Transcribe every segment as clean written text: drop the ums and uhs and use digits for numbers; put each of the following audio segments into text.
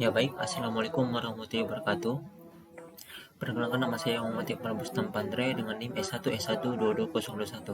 Ya baik, Assalamualaikum warahmatullahi wabarakatuh. Perkenalkan nama saya Muhammad Iqbal Bustam Pandre dengan NIM S1S12201.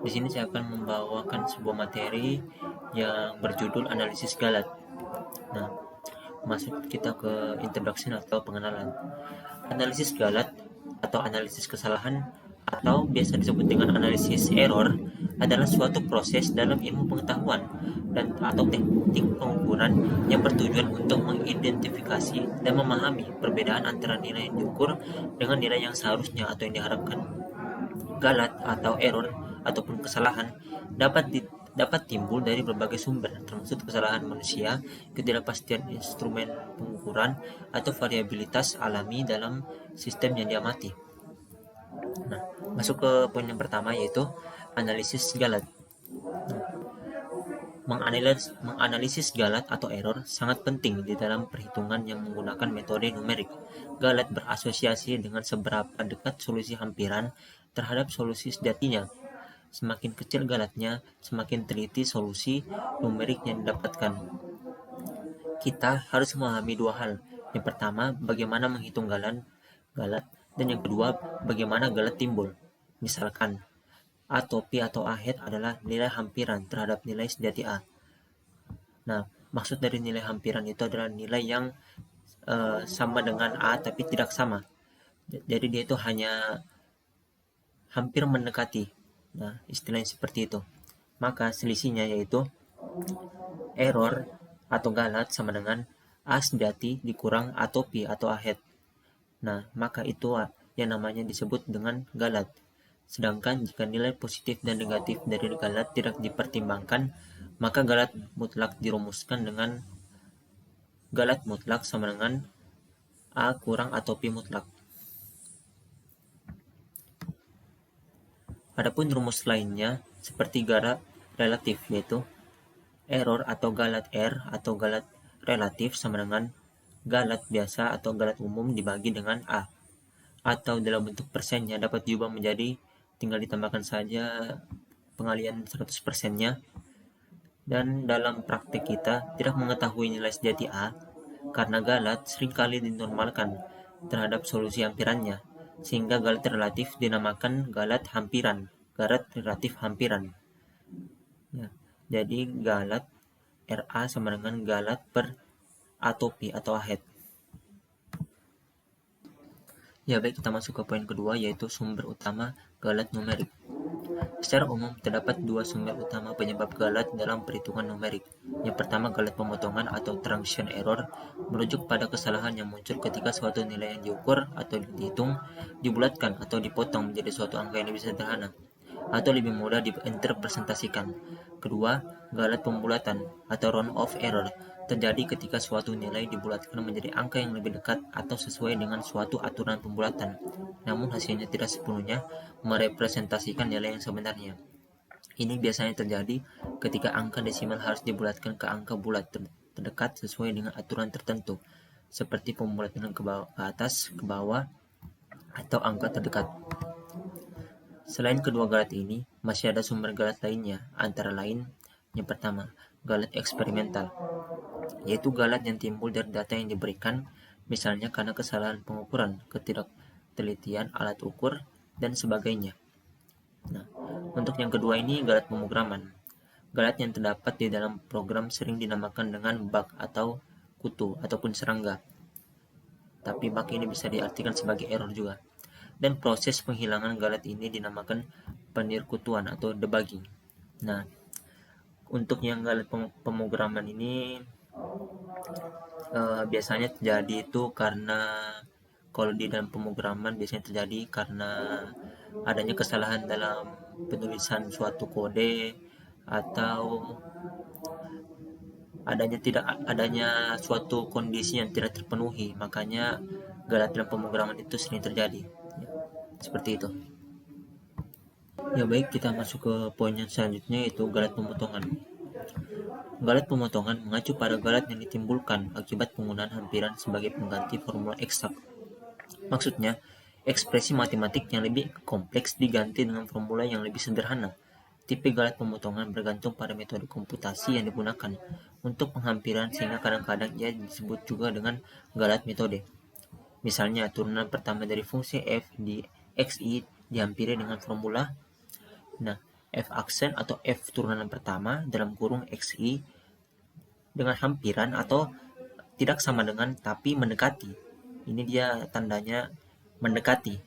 Di sini saya akan membawakan sebuah materi yang berjudul analisis galat. Nah, masuk kita ke introduction atau pengenalan. Analisis galat atau analisis kesalahan atau biasa disebut dengan analisis error adalah suatu proses dalam ilmu pengetahuan dan atau teknik pengukuran yang bertujuan untuk mengidentifikasi dan memahami perbedaan antara nilai yang diukur dengan nilai yang seharusnya atau yang diharapkan. Galat atau error ataupun kesalahan dapat timbul dari berbagai sumber, termasuk kesalahan manusia, ketidakpastian instrumen pengukuran, atau variabilitas alami dalam sistem yang diamati. Nah, masuk ke poin yang pertama yaitu analisis galat. Menganalisis galat atau error sangat penting di dalam perhitungan yang menggunakan metode numerik. Galat berasosiasi dengan seberapa dekat solusi hampiran terhadap solusi sejatinya. Semakin kecil galatnya, semakin teliti solusi numerik yang didapatkan. Kita harus memahami dua hal. Yang pertama, bagaimana menghitung galat, dan yang kedua, bagaimana galat timbul. Misalkan, A topi atau A hat adalah nilai hampiran terhadap nilai sejati A. Nah, maksud dari nilai hampiran itu adalah nilai yang sama dengan A tapi tidak sama. Jadi dia itu hanya hampir mendekati. Nah, istilahnya seperti itu. Maka selisihnya yaitu error atau galat sama dengan A sejati dikurang A topi atau A hat. Nah, maka itu yang namanya disebut dengan galat. Sedangkan jika nilai positif dan negatif dari galat tidak dipertimbangkan, maka galat mutlak dirumuskan dengan galat mutlak sama dengan A kurang A topi mutlak. Adapun rumus lainnya seperti galat relatif, yaitu error atau galat R atau galat relatif sama dengan galat biasa atau galat umum dibagi dengan A. Atau dalam bentuk persennya dapat diubah menjadi tinggal ditambahkan saja pengalian 100%-nya. Dan dalam praktek kita tidak mengetahui nilai sejati A karena galat seringkali dinormalkan terhadap solusi hampirannya, sehingga galat relatif dinamakan galat hampiran, galat relatif hampiran. Ya, jadi galat RA sama dengan galat per A topi atau A hat. Ya baik, kita masuk ke poin kedua yaitu sumber utama galat numerik. Secara umum, terdapat dua sumber utama penyebab galat dalam perhitungan numerik. Yang pertama, galat pemotongan atau transition error merujuk pada kesalahan yang muncul ketika suatu nilai yang diukur atau dihitung dibulatkan atau dipotong menjadi suatu angka yang lebih sederhana atau lebih mudah diinterpretasikan. Kedua, galat pembulatan atau round-off error terjadi ketika suatu nilai dibulatkan menjadi angka yang lebih dekat atau sesuai dengan suatu aturan pembulatan, namun hasilnya tidak sepenuhnya merepresentasikan nilai yang sebenarnya. Ini biasanya terjadi ketika angka desimal harus dibulatkan ke angka bulat terdekat sesuai dengan aturan tertentu, seperti pembulatan ke atas, ke bawah, atau angka terdekat. Selain kedua galat ini, masih ada sumber galat lainnya, antara lain yang pertama, galat eksperimental, yaitu galat yang timbul dari data yang diberikan, misalnya karena kesalahan pengukuran, ketidaktelitian alat ukur, dan sebagainya. Nah, untuk yang kedua ini galat pemrograman. Galat yang terdapat di dalam program sering dinamakan dengan bug atau kutu ataupun serangga. Tapi bug ini bisa diartikan sebagai error juga. Dan proses penghilangan galat ini dinamakan penirkutuan atau debugging. Nah, untuk yang galat pemrograman ini biasanya terjadi itu karena kalau di dalam pemrograman biasanya terjadi karena adanya kesalahan dalam penulisan suatu kode atau adanya suatu kondisi yang tidak terpenuhi, makanya galat dalam pemrograman itu sering terjadi. Ya, seperti itu. Ya baik, kita masuk ke poin yang selanjutnya yaitu galat pemotongan. Galat pemotongan mengacu pada galat yang ditimbulkan akibat penggunaan hampiran sebagai pengganti formula eksak. Maksudnya, ekspresi matematik yang lebih kompleks diganti dengan formula yang lebih sederhana, Tipe galat pemotongan bergantung pada metode komputasi yang digunakan untuk penghampiran, sehingga kadang-kadang ia disebut juga dengan galat metode. Misalnya, turunan pertama dari fungsi f di xi dihampiri dengan formula. Nah, f aksen atau f turunan pertama dalam kurung xi dengan hampiran atau tidak sama dengan tapi mendekati. Ini dia tandanya mendekati.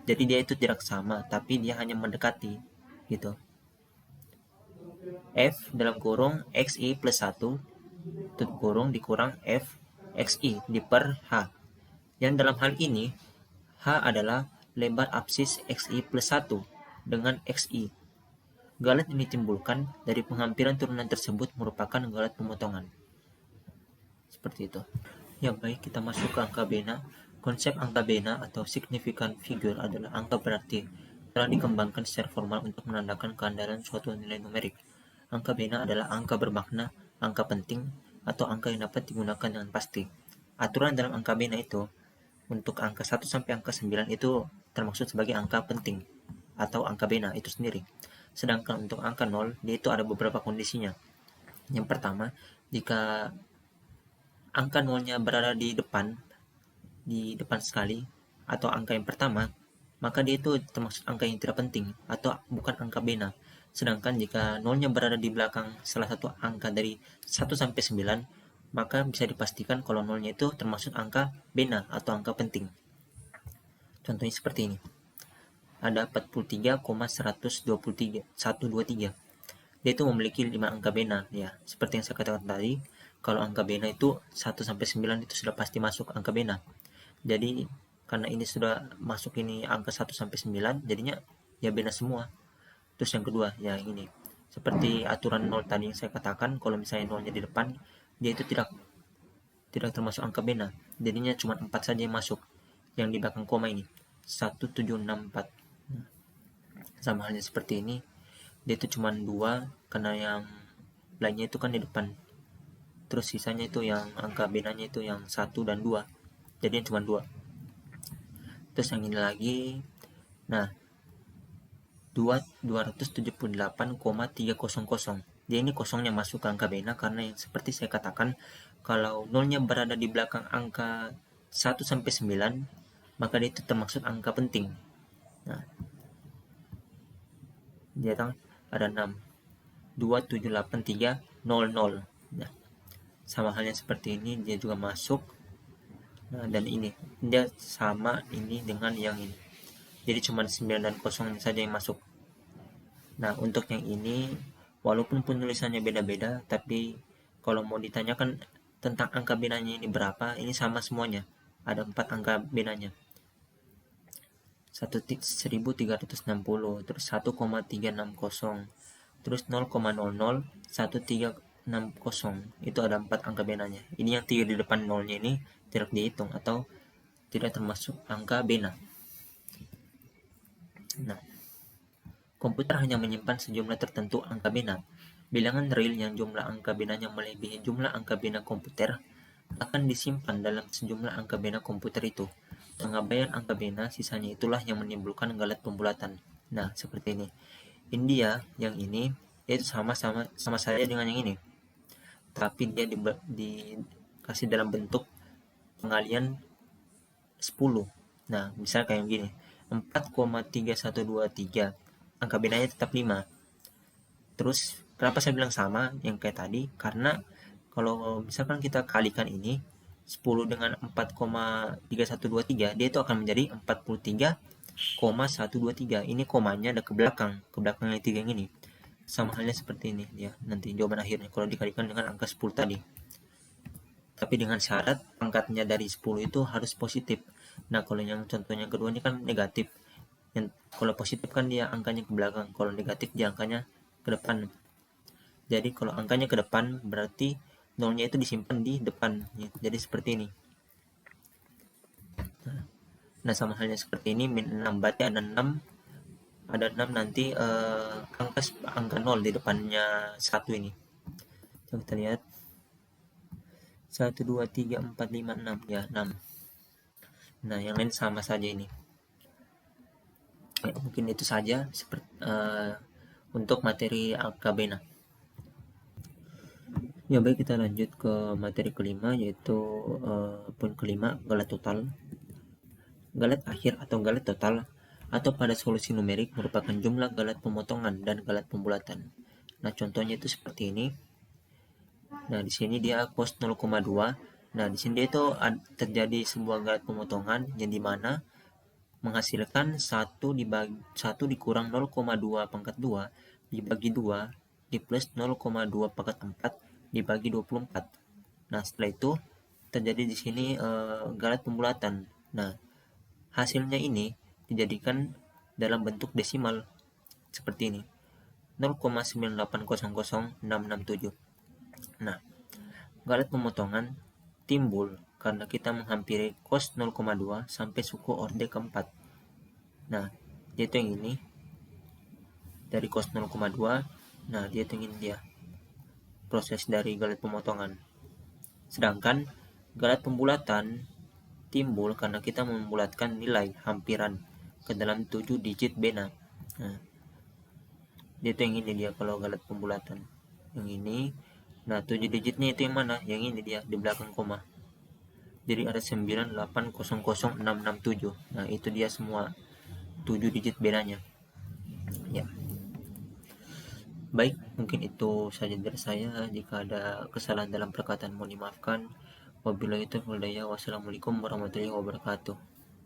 Jadi dia itu tidak sama, tapi dia hanya mendekati gitu. F dalam kurung xi plus 1 tutup kurung dikurang f xi di per h. Yang dalam hal ini h adalah lebar absis xi plus 1 dengan xi. Galat yang ditimbulkan dari penghampiran turunan tersebut merupakan galat pemotongan. Seperti itu. Ya baik, kita masuk ke angka bena. Konsep angka bena atau significant figure adalah angka berarti telah dikembangkan secara formal untuk menandakan keandalan suatu nilai numerik. Angka bena adalah angka bermakna, angka penting, atau angka yang dapat digunakan dengan pasti. Aturan dalam angka bena itu, untuk angka 1 sampai angka 9 itu termaksud sebagai angka penting atau angka bena itu sendiri. Sedangkan untuk angka 0, dia itu ada beberapa kondisinya. Yang pertama, jika angka 0-nya berada di depan sekali, atau angka yang pertama, maka dia itu termasuk angka yang tidak penting atau bukan angka bena. Sedangkan jika 0-nya berada di belakang salah satu angka dari 1 sampai 9, maka bisa dipastikan kalau 0-nya itu termasuk angka bena atau angka penting. Contohnya seperti ini. Ada 43,123. Dia itu memiliki 5 angka bena ya. Seperti yang saya katakan tadi, kalau angka bena itu 1 sampai 9 itu sudah pasti masuk angka bena. Jadi karena ini sudah masuk ini angka 1 sampai 9, jadinya ya bena semua. Terus yang kedua, ya ini. Seperti aturan 0 tadi yang saya katakan, kalau misalnya 0-nya di depan, dia itu tidak termasuk angka bena. Jadinya cuma 4 saja yang masuk. Yang di belakang koma ini. 1764. Sama halnya seperti ini, dia itu cuma 2 karena yang lainnya itu kan di depan. Terus sisanya itu yang angka benanya itu yang 1 dan 2. Jadi cuma 2. Terus yang ini lagi. Nah, 278,300. Jadi ini kosongnya masuk ke angka bena karena yang seperti saya katakan, kalau 0-nya berada di belakang angka 1 sampai 9, maka dia itu termasuk angka penting. Nah, dia ada 6. 278,300. Nah, sama halnya seperti ini, dia juga masuk. Nah, dan ini dia sama ini dengan yang ini. Jadi cuma 9 dan 0 saja yang masuk. Nah, untuk yang ini walaupun penulisannya beda-beda, tapi kalau mau ditanyakan tentang angka benanya ini berapa, ini sama semuanya. Ada 4 angka benanya. 1360, terus 1,360, terus 0,001360. Itu ada 4 angka benanya. Ini yang 3 di depan 0-nya ini tidak dihitung atau tidak termasuk angka bena. Nah, komputer hanya menyimpan sejumlah tertentu angka bena. Bilangan real yang jumlah angka benanya melebihi jumlah angka bena komputer akan disimpan dalam sejumlah angka bena komputer itu. Pengabaian angka bena sisanya itulah yang menimbulkan galat pembulatan. Nah, seperti ini. India yang ini itu sama saja dengan yang ini. Tapi dia dikasih dalam bentuk pengalian 10. Nah, misalnya kayak gini. 4,3123. Angka benanya tetap 5. Terus kenapa saya bilang sama yang kayak tadi? Karena kalau misalkan kita kalikan ini 10 dengan 4,3123, dia itu akan menjadi 43,123. Ini komanya ada ke belakang yang 3 yang ini. Sama halnya seperti ini ya, nanti jawaban akhirnya kalau dikalikan dengan angka 10 tadi. Tapi dengan syarat pangkatnya dari 10 itu harus positif. Nah, kalau yang contohnya kedua ini kan negatif. Yang kalau positif kan dia angkanya ke belakang, kalau negatif dia angkanya ke depan. Jadi kalau angkanya ke depan berarti 0-nya itu disimpan di depan. Jadi seperti ini. Nah, sama halnya seperti ini, min 6 berarti ada 6 nanti angka 0 di depannya 1 ini. Coba kita lihat. 1, 2, 3, 4, 5, 6 ya, 6. Nah, yang lain sama saja ini. Mungkin itu saja untuk materi AKB. Ya baik, kita lanjut ke materi kelima, yaitu poin kelima, galat total. Galat akhir atau galat total atau pada solusi numerik merupakan jumlah galat pemotongan dan galat pembulatan. Nah, contohnya itu seperti ini. Nah, di sini dia cos 0,2. Nah, di sini dia itu terjadi sebuah galat pemotongan yang dimana menghasilkan 1 dikurang 0,2 pangkat 2 dibagi 2 di plus 0,2 pangkat 4 dibagi 24. Nah, setelah itu terjadi di sini galat pembulatan. Nah, hasilnya ini dijadikan dalam bentuk desimal seperti ini, 0,9800667. Nah, galat pemotongan timbul karena kita menghampiri cos 0,2 sampai suku orde keempat. Nah, dia itu yang ini dari cos 0,2. Nah, dia itu yang ini dia proses dari galat pemotongan. Sedangkan galat pembulatan timbul karena kita membulatkan nilai hampiran ke dalam 7 digit bena. Nah, dia itu yang ini dia kalau galat pembulatan. Yang ini. Nah, 7 digitnya itu yang mana? Yang ini dia di belakang koma. Jadi ada 9800667. Nah, itu dia semua 7 digit benanya. Ya. Baik, mungkin itu saja dari saya. Jika ada kesalahan dalam perkataan mohon dimaafkan. Wabillahi taufiq wal hidayah. Wassalamualaikum warahmatullahi wabarakatuh.